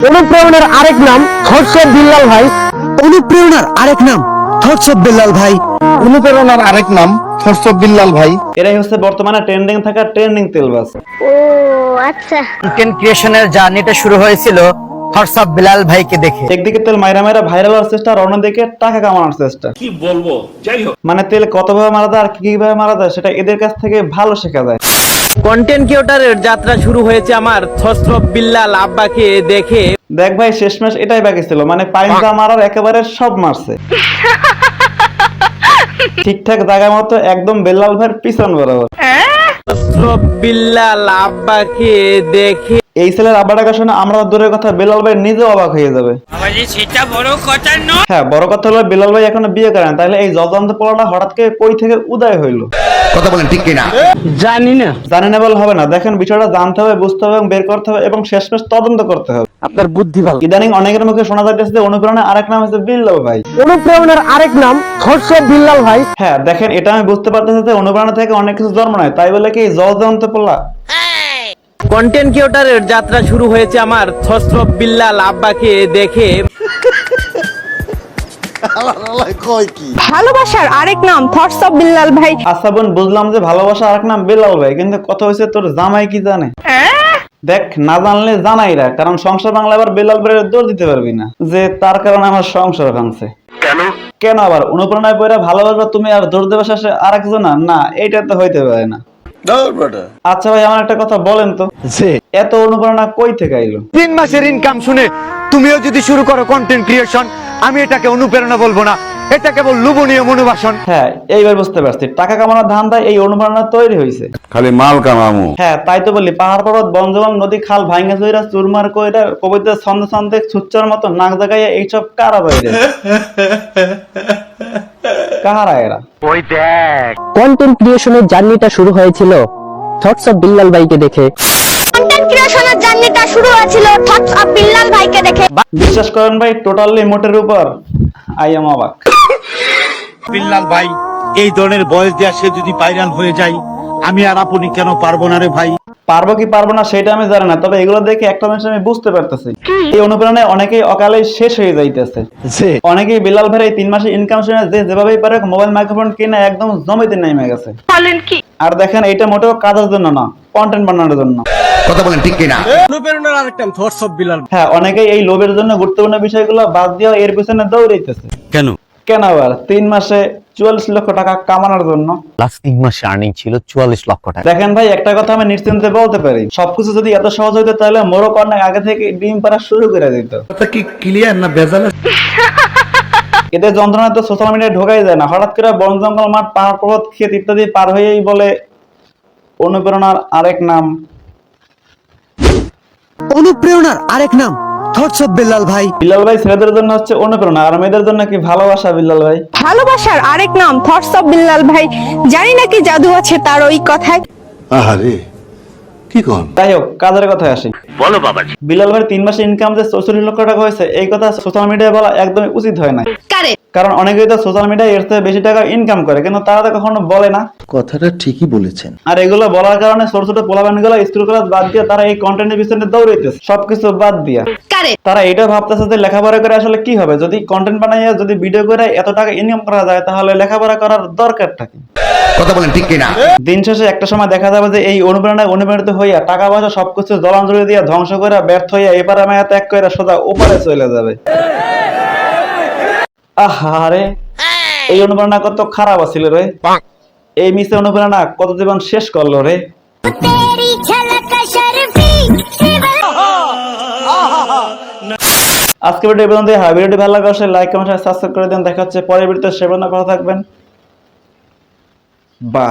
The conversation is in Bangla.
অনুপ্রেরণার আরেক নাম থটস অফ বিল্লাল ভাই। অনুপ্রেরণার আরেক নাম থটস অফ বিল্লাল ভাই। অনুপ্রেরণার আরেক নাম থটস অফ বিল্লাল ভাই। এরাই হচ্ছে বর্তমানে ট্রেন্ডিং থাকা ট্রেন্ডিং তেলবাজ। ও আচ্ছা। কন্টেন্ট ক্রিয়েশনের জার্নিটা শুরু হয়েছিল থটস অফ বিল্লাল ভাইকে দেখে। একদিকে তেল মাইরা মাইরা ভাইরাল হওয়ার চেষ্টা, আর অন্যদিকে টাকা কামানোর চেষ্টা। কি বলবো, যাই হোক। মানে তেল কতভাবে মারা যায় আর কিভাবে মারা যায় সেটা এদের কাছ থেকে ভালো শেখা যায়। কন্টেন্ট ক্রিয়েটরের যাত্রা শুরু হয়েছে আমার থটস অফ বিল্লাল আব্বাকে দেখে। দেখ ভাই, শেষমেশ এটাই বাকি ছিল, মানে পাইনটা মারার একেবারে সব মারছে ঠিকঠাক জায়গা মতো, একদম বেল্লাল ভাইয়ের পিছন বরাবর। থটস অফ বিল্লাল আব্বাকে দেখে এই ছেলের আব্বাটাকে শুনে আমরা দূরের কথা, বেলাল ভাই নিজেও অবাক হয়ে যাবে। সেটা বড় কথা নয়। হ্যাঁ, বড় কথা হলো বেলাল ভাই এখনো বিয়ে করেন, তাহলে এই জজন্ত পোলাটা হঠাৎ করে কই থেকে উদয় হইলো? কথা বলেন ঠিক কিনা? জানি না। জানি না বলে হবে না, দেখেন বিষয়টা জানতে হবে, বুঝতে হবে এবং বের করতে হবে এবং শেষমেশ তদন্ত করতে হবে। আপনার বুদ্ধি ভালো। ইদানিং অনেকের মুখে শোনা যাচ্ছে যে অনুপ্রেরণার আরেক নাম হচ্ছে বিল্লাল ভাই। অনুপ্রেরণার আরেক নাম থটস অফ বিল্লাল ভাই। হ্যাঁ দেখেন, এটা আমি বুঝতে পারতেছি যে অনুপ্রেরণা থেকে অনেক কিছু জন্ম নেয়, তাই বলে কি জজন্ত পোলা? কন্টেন্ট ক্রিয়েটরের যাত্রা শুরু হয়েছে আমার থটস অফ বিল্লাল আব্বাকে দেখে। ভালোবাসার আরেক নাম থটস অফ বিল্লাল ভাই। আচ্ছা বোন, বুঝলাম যে ভালোবাসা আরেক নাম বিল্লাল ভাই, কিন্তু কথা হয়েছে তোর জামাই কি জানে? দেখ, না জানলে জানাইরা, কারণ সংসার বাংলা আবার বেলাল ভাইয়ের দোষ দিতে পারবি না যে তার কারণে আমার সংসার ভাঙছে। কেন আবার অনুপ্রেরণায় পড়ে ভালোবাসবা তুমি আর দোষ দেবে শেষে আরেকজন? না, এইটা তো হইতে পারে না। আচ্ছা ভাই, আমার একটা কথা বলেন তো, এত অনুপ্রেরণা কই থেকে আইলো? 3 মাসের ইনকাম শুনে তুমিও যদি শুরু করো কন্টেন্ট ক্রিয়েশন, আমি এটাকে অনুপ্রেরণা বলবো না, এটা কেবল লোভনীয় মনোবাসন। হ্যাঁ, এইবার বুঝতে পারছি, টাকা কামানোর ধান্দায় এই অনুপ্রেরণা তৈরি হয়েছে। খালি মাল কামামু। হ্যাঁ, তাই তো বলি, পাহাড় পর্বত বন জঙ্গল নদী খাল ভাঙ্গা চইরা চুরমার কইরা কবিতা ছন্দে ছন্দে ছুচ্চার মতো নাক জাগাইয়া এইসব কারা বাইরে কাহারা এরা? কন্টেন্ট ক্রিয়েশনের জার্নিটা শুরু হয়েছিল থটস অফ বিল্লাল ভাইকে দেখে। কন্টেন্ট ক্রিয়েশনের জার্নিটা শুরু হয়েছিল থটস অফ বিল্লাল ভাইকে দেখে। বিশ্বাস করেন ভাই, টোটালি মোটের উপর আই এম অবাক। বিল্লাল ভাই এই ধরনের বয়স দেওয়া সে যদি ভাইরাল হয়ে যায়, আমি আর আপনি কেন পারবো না রে ভাই? পারবো কি পারবো না সেটা আমি জানি না, তবে এগুলো দেখে একটা জিনিস আমি বুঝতে পারতেছি, এই অনুপ্রেরণায় অনেকেই অকালে শেষ হয়ে যাইতেছে। অনেকেই বিলাল ভাইয়ের এই 3 মাসে ইনকাম শুনে যে যেভাবেই পারে মোবাইল মাইক্রোফোন কিনে একদম জমিতে নেমে গেছে। আর দেখেন, এটা মোটেও কাজের জন্য না, কন্টেন্ট বানানোর জন্য। কথা বলেন ঠিক কিনা? অনুপ্রেরণার আরেক নাম থটস অফ বিল্লাল। হ্যাঁ, অনেকেই এই লোভের জন্য গুরুত্বপূর্ণ বিষয়গুলো বাদ দিয়ে এর পিছনে দৌড়াইতেছে। কেন আবার 3 মাসে 44 লক্ষ টাকা কামানোর জন্য? লাস্ট 3 মাসে আর্নিং ছিল 44 লক্ষ টাকা। দেখেন ভাই, একটা কথা আমি নিশ্চিন্তে বলতে পারি, সবকিছু যদি এত সহজ হইতো তাহলে মোরক অনেক আগে থেকে ডিম পাড়া শুরু করে দিত। কথা কি ক্লিয়ার না ভেজাল? এদের যন্ত্রণা তো সোশ্যাল মিডিয়ায় ঢোকাই যায় না, হঠাৎ করে বন জঙ্গল মাঠ পাহাড় পর্বত ক্ষেত ইত্যাদি পার হয়েই বলে অনুপ্রেরণার আরেক নাম। অনুপ্রেরণার আরেক নাম থটস অফ বিল্লাল ভাই। বিল্লাল ভাই ছেলেদের জন্য হচ্ছে অনুপ্রেরণা, আর মেয়েদের জন্য কি ভালোবাসা? বিল্লাল ভাই ভালোবাসার আরেক নাম থটস অফ বিল্লাল ভাই। জানি না কি জাদু আছে তার ওই কথায়। আহারে কি কোন? যাই হোক, কাজের কথায় আসি। বলো বাবা। বিল্লাল ভাই 3 মাসে ইনকাম যে 44 লক্ষ টাকা হয়েছে, এই কথা সোশ্যাল মিডিয়ায় বলা একদমই উচিত হয় না, কারণ অনেকেই তো সোশ্যাল মিডিয়ায় এর থেকে বেশি টাকা ইনকাম করে, কিন্তু তারা তো কখনো বলে না। কথাটা ঠিকই বলেছেন। আর এগুলো বলার কারণে ছোট ছোট পোলাপানগুলো স্কুল কলেজ বাদ দিয়ে তারা এই কন্টেন্টের পিছনে দৌড়াইতেছে, সবকিছু বাদ দিয়া। তারা এটা ভাবতেছে যে লেখাপড়া করে আসলে কি হবে, যদি কন্টেন্ট বানাইয়া যদি ভিডিও করে এত টাকা ইনকাম করা যায়, তাহলে লেখাপড়া করার দরকারটা কি? কথা বলেন ঠিক কিনা? দিন শেষে একটা সময় দেখা যাবে যে এই অনুপ্রেরণায় অনুপ্রাণিত হইয়া টাকা পয়সা সবকিছু জলাঞ্জলি দিয়া ধ্বংস করে ব্যর্থ হইয়া এপারে মায়া ত্যাগ করে সোজা ওপারে চলে যাবে। আহারে, এই অনুপ্রেরণা কত খারাপ আছিল রে, এই মিশে অনুপ্রেরণা কত জীবন শেষ করলো রে। আজকে ভিডিও পর্যন্ত। ভিডিওটি ভালো লাগলে অবশ্যই লাইক কমেন্ট সাবস্ক্রাইব করে দেন। দেখা হচ্ছে পরের ভিডিওতে, সে পর্যন্ত ভালো থাকবেন। বাই।